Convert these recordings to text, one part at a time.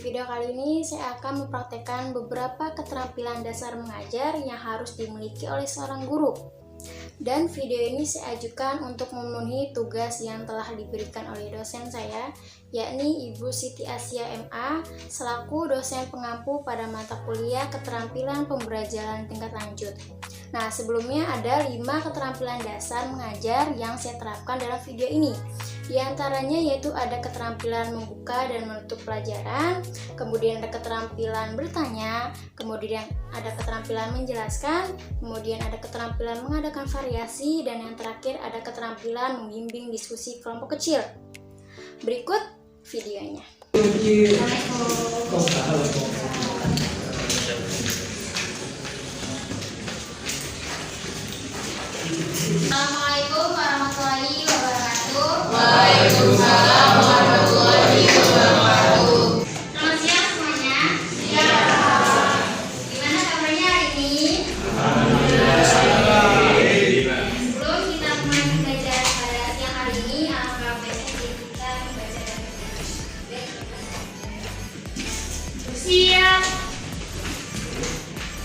video kali ini saya akan mempraktekkan beberapa keterampilan dasar mengajar yang harus dimiliki oleh seorang guru. Dan video ini saya ajukan untuk memenuhi tugas yang telah diberikan oleh dosen saya, yakni Ibu Siti Asia MA, selaku dosen pengampu pada mata kuliah keterampilan pembelajaran tingkat lanjut. Nah, sebelumnya ada 5 keterampilan dasar mengajar yang saya terapkan dalam video ini. Di antaranya yaitu ada keterampilan membuka dan menutup pelajaran, kemudian ada keterampilan bertanya, kemudian ada keterampilan menjelaskan, kemudian ada keterampilan mengadakan variasi, dan yang terakhir ada keterampilan membimbing diskusi kelompok kecil. Berikut videonya. Assalamualaikum warahmatullahi wabarakatuh. Waalaikumsalam warahmatullahi wabarakatuh. Selamat siang semuanya. Ya. Gimana kabarnya hari ini? Alhamdulillah. Sebelum kita mulai belajar pada siang hari ini, alangkah baiknya kita membaca dan bersiap.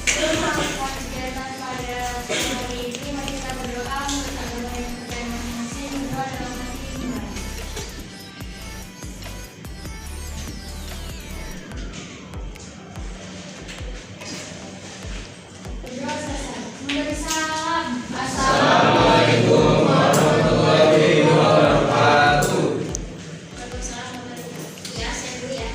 Sebelum melakukan kegiatan pada siang hari ini, mari kita berdoa menurut agama yang kita masing-masing. Berdoa dalam hati kita. Berdoa selesai. Memberi salam. Assalamualaikum warahmatullahi wabarakatuh. Waalaikumsalam warahmatullahi wabarakatuh. Ya, saya dulu ya.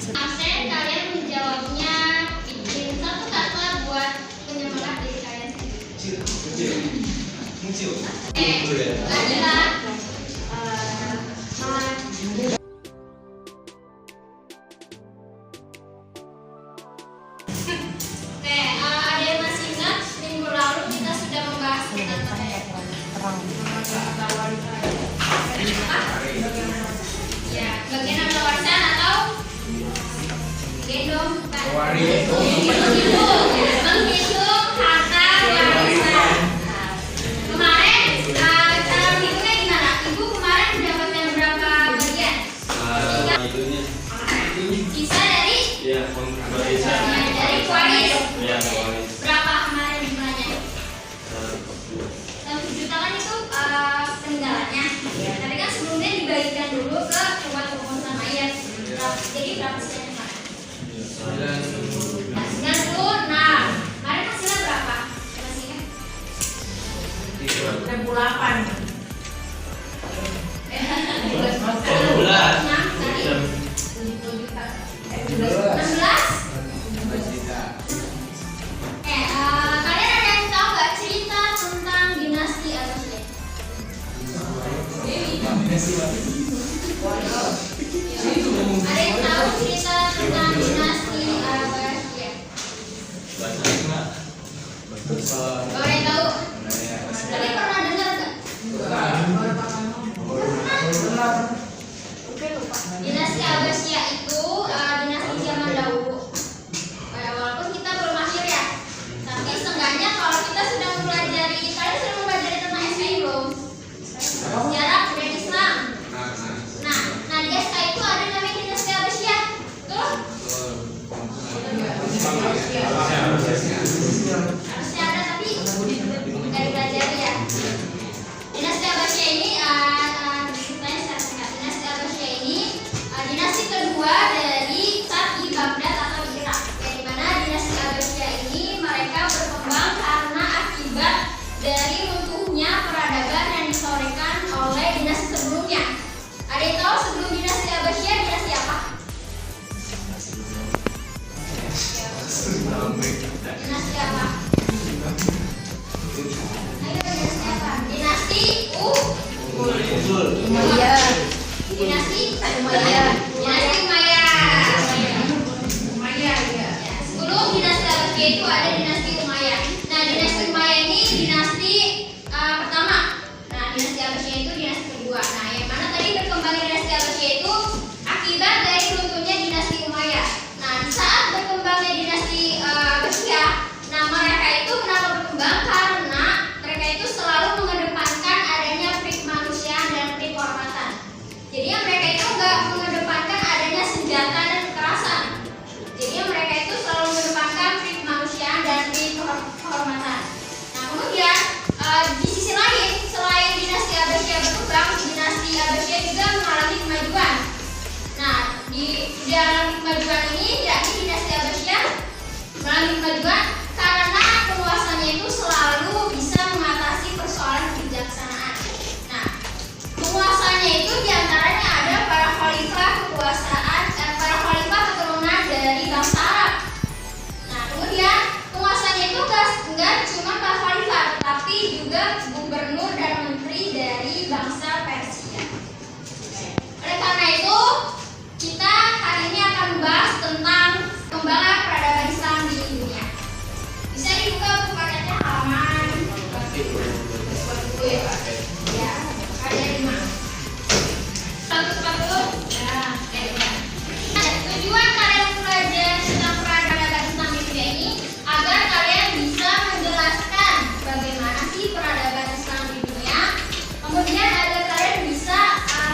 Absen, kalian menjawabnya bikin satu kata buat penyemangat diri kalian sendiri. Oke, lanjutlah. Oke, ada yang masih ingat minggu lalu kita sudah membahas tentang apa ya? Ya, bagian ada warisan atau gendong? Menghitung harta warisan. Kemarin cara menghitungnya gimana? Ibu kemarin mendapatkan berapa bagian? Sisa dari? Dari waris. Berapa kemarin jumlahnya? 1 juta kan itu peninggalannya. Tapi kan sebelumnya dibagikan dulu ke rumusan mayat. Jadi berapa sisanya kemarin? 96. Kemarin hasilnya berapa? Masih ingat? 68. 16? dalam kemajuan ini yakni dinasti Abbasiyah melalui kemajuan karena penguasanya itu selalu bisa mengatasi persoalan kebijaksanaan. Nah, penguasanya itu diantaranya ada para khalifah para khalifah keturunan dari bangsa Arab. Nah, kemudian penguasanya itu enggak cuma para khalifah, tetapi juga gubernur dan menteri dari bangsa Persia. Oleh karena itu, kita hari ini akan membahas tentang perkembangan peradaban Islam di dunia. Bisa dibuka buku halaman buku ya Pak? Ya, ada 5. 140. Ya, tujuan kalian belajar tentang peradaban Islam di dunia ini agar kalian bisa menjelaskan bagaimana sih peradaban Islam di dunia. Kemudian agar kalian bisa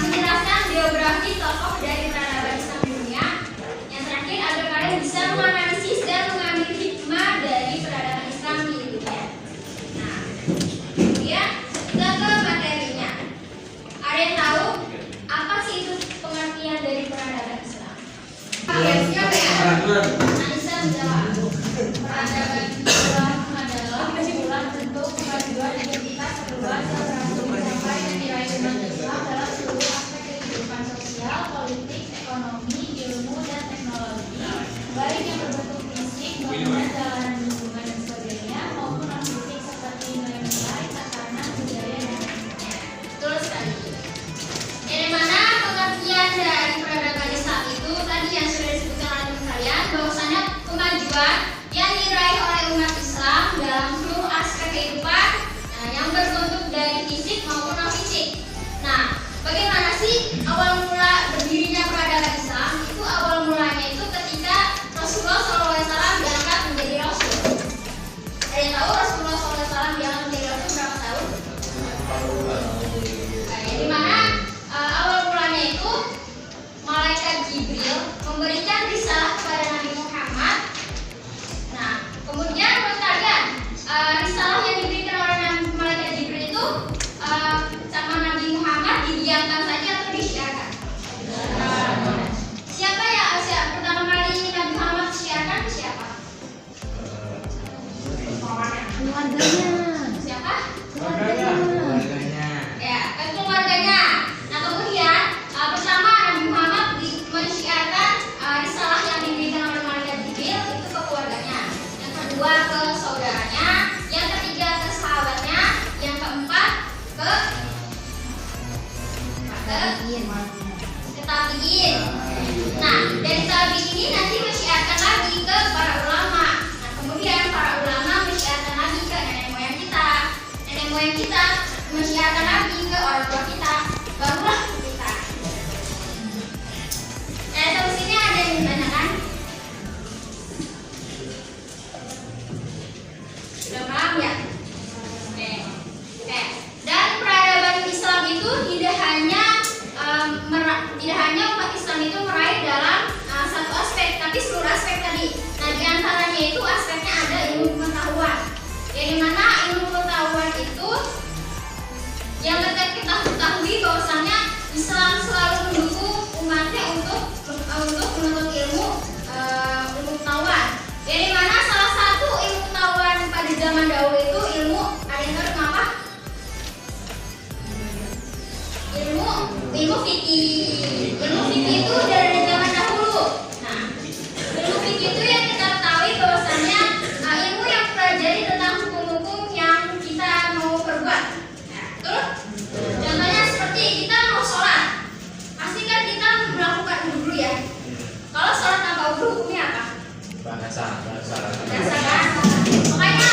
menjelaskan biografi tokoh dari peradaban Islam di dunia. Yang terakhir agar kalian bisa menganalisis dan mengambil hikmah dari peradaban Islam di dunia. Nah, kemudian kita ke materinya. Ada yang tahu apa sih itu pengertian dari peradaban Islam? Siapa ya? Anissa menjawab. Peradaban Islam adalah kumpulan bentuk kemajuan identitas keluar yang berhasil mencapai dan diraih umat Islam dalam seluruh aspek kehidupan sosial, politik, ekonomi, ilmu, dan teknologi, baik yang berbentuk fisik, bangunan, jalanan, lingkungan, dan sebagainya, maupun non fisik seperti nilai-nilai, tatanan, budaya, dan lainnya. Betul sekali. Yang mana pengertian dari peradaban Islam itu tadi yang sudah disebutkan oleh teman kalian, bahwasanya kemajuan yang diraih oleh umat Islam dalam seluruh aspek kehidupan yang berbentuk dari fisik maupun non fisik. Nah, bagaimana sih awal mula berdirinya peradaban Islam? Itu awal mulanya itu ketika Rasulullah SAW diangkat menjadi Rasul. Ada yang tahu Rasulullah SAW diangkat menjadi Rasul berapa tahun? Di mana awal mulanya itu malaikat Jibril memberikan risalah kepada Nabi Muhammad. Nah, kemudian menurut kalian risalah yang diberikan oleh malaikat Jibril itu sama Nabi Muhammad didiamkan saja atau disiarkan? Siapa ya pertama kali Nabi Muhammad disiarkan ke siapa? Keluarganya. Siapa? Keluarganya. Ya, ke keluarganya. Nah, kemudian pertama Nabi Muhammad menyiarkan risalah yang diberikan oleh malaikat Jibril itu ke keluarganya. Yang kedua ke saudaranya, yang ketiga ke sahabatnya, yang keempat ke tabiin. Nah, dari tabiin ini nanti menyiarkan lagi ke para ulama. Nah, kemudian para ulama menyiarkan lagi ke nenek moyang kita. Nenek moyang kita menyiarkan lagi ke orang tua kita. Barulah ke kita. Nah, sampai sini ada yang ditanyakan? Sudah paham ya? Oke. Dan peradaban Islam itu tidak hanya umat Islam itu meraih dalam satu aspek, tapi seluruh aspek tadi. Nah, diantaranya itu aspeknya ada ilmu pengetahuan. Yang dimana ilmu pengetahuan itu yang kita ketahui bahwasanya Islam selalu mendukung umatnya untuk menuntut ilmu pengetahuan. Yang dimana salah satu ilmu pengetahuan pada zaman dahulu itu ilmu ada yang tahu apa? Ilmu fikih. Ilmu fikih itu dari zaman dahulu. Nah, ilmu fikih itu yang kita ketahui bahwasanya ilmu yang pelajari tentang hukum-hukum yang kita mau perbuat. Nah, betul? Contohnya seperti kita mau sholat, pasti kan kita melakukan wudhu ya. Kalau sholat tanpa wudhu hukumnya apa? Bahasa Kan? Makanya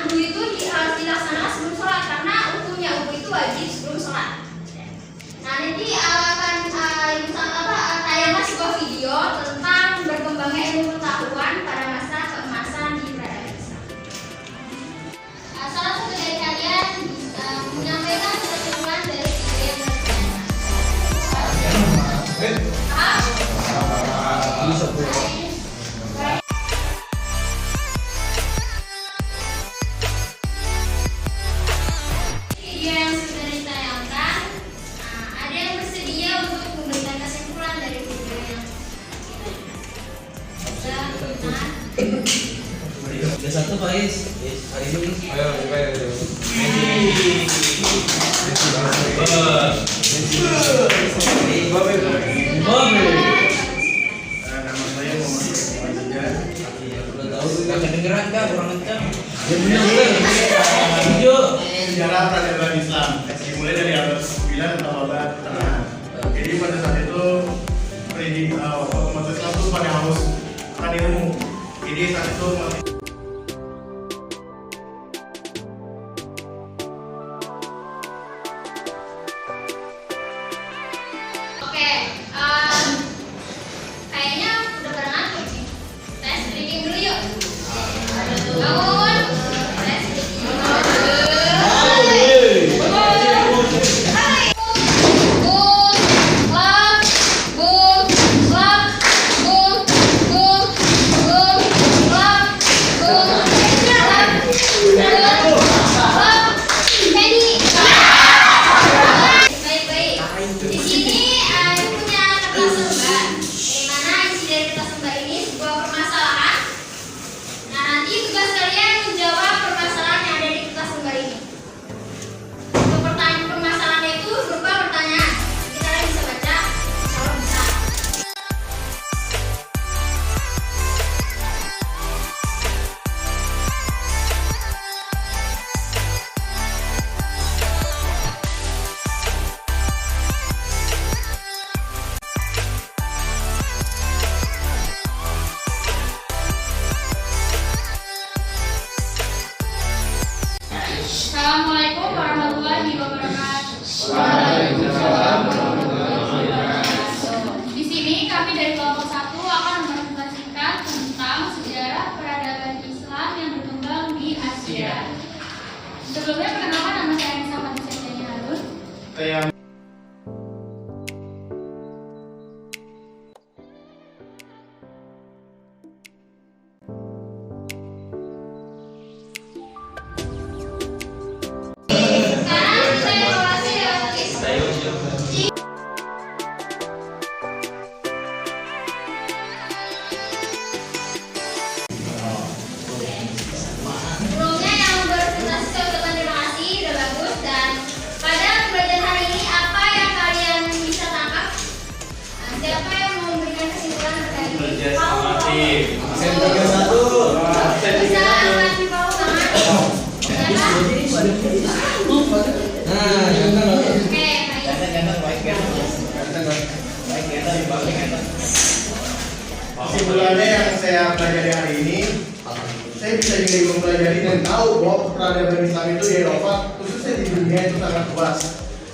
wudhu itu harus dilaksanakan sebelum sholat karena hukumnya wudhu itu wajib sebelum sholat. Nah, nanti akan tayanglah sebuah video tentang berkembangnya ilmu pengetahuan pada masa keemasan di peradaban Islam. Salah satu dari kalian menyampaikan kesimpulan dari video yang berikutnya. Paham? Satu Faiz. Hari ini. Ayo. Nama saya Muhammad Iqbal. Udah tahu nggak kedengeran nggak kurang kencang. Sejarah peradaban Islam dimulai dari abad 9 atau abad pertengahan. Jadi pada saat itu umat Islam itu pada haus akan ilmu. Jadi saat itu Oke, kayaknya udah pada ngantuk nih. Tes reading dulu yuk. Bangun. Tes reading. Baik-baik. Di sini punya kertas lembar. Di mana isi dari kertas lembar ini sebuah permasalahan. Nah, nanti tugas kalian menjawab permasalahan yang ada di kertas lembar ini. Untuk pertanyaan permasalahannya itu berupa pertanyaan. Kita kalian bisa baca kalau bisa. Assalamualaikum warahmatullahi wabarakatuh. Di sini kami dari kelompok 1 akan mempresentasikan tentang sejarah peradaban Islam yang berkembang di Asia. Sebelumnya perkenalkan, nama saya Nisa Fatisya Harun. saya Sekarang kita evaluasi lewat quiz. Sebelumnya yang berpresentasi saya ucapkan terima kasih, udah bagus. Dan pada pembelajaran hari ini apa yang kalian bisa tangkap? Nah, siapa yang mau memberikan kesimpulan terkait ini? Bisa angkat di bawah tangan. Siapa? Oke, baik. kesimpulannya yang saya pelajari hari ini, saya bisa jadi mempelajari dan tahu bahwa peradaban Islam itu di Eropa, khususnya di dunia itu sangat luas.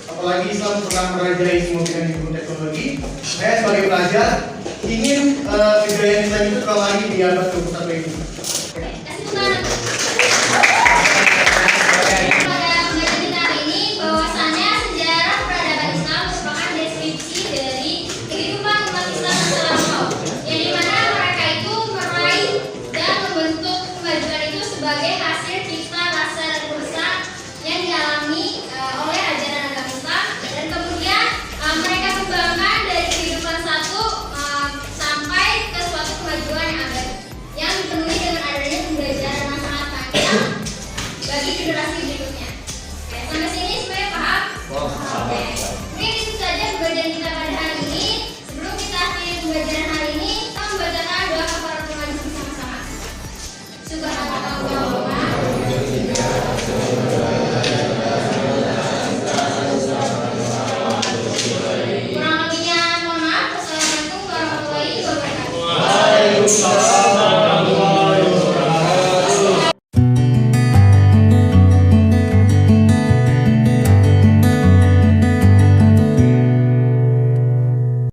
Apalagi Islam pernah merajai semua bidang ilmu teknologi. Saya sebagai pelajar ingin kejayaan Islam itu terulang lagi di abad 21 ini. Oke, kasih tepuk tangan.